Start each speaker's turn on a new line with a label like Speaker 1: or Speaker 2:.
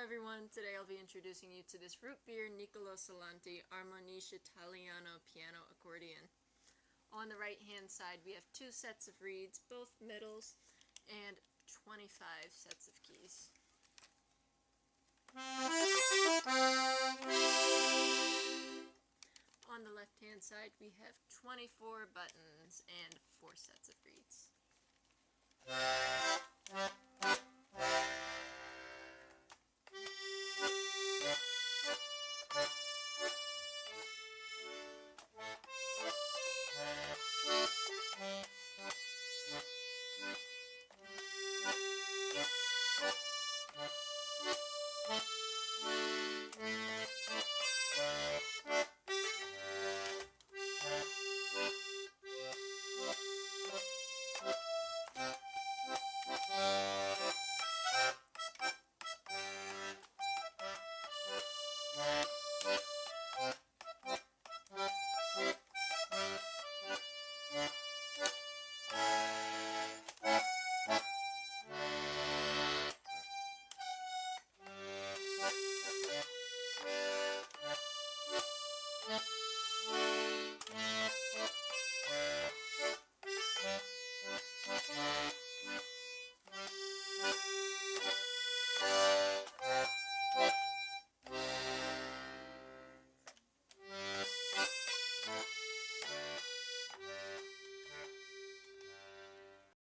Speaker 1: everyone, today I'll be introducing you to this root beer Nicolo Salanti Armoniche Italiano piano accordion. On the right hand side we have two sets of reeds, both middles, and 25 sets of keys. On the left hand side we have 24 buttons and 4 sets of reeds.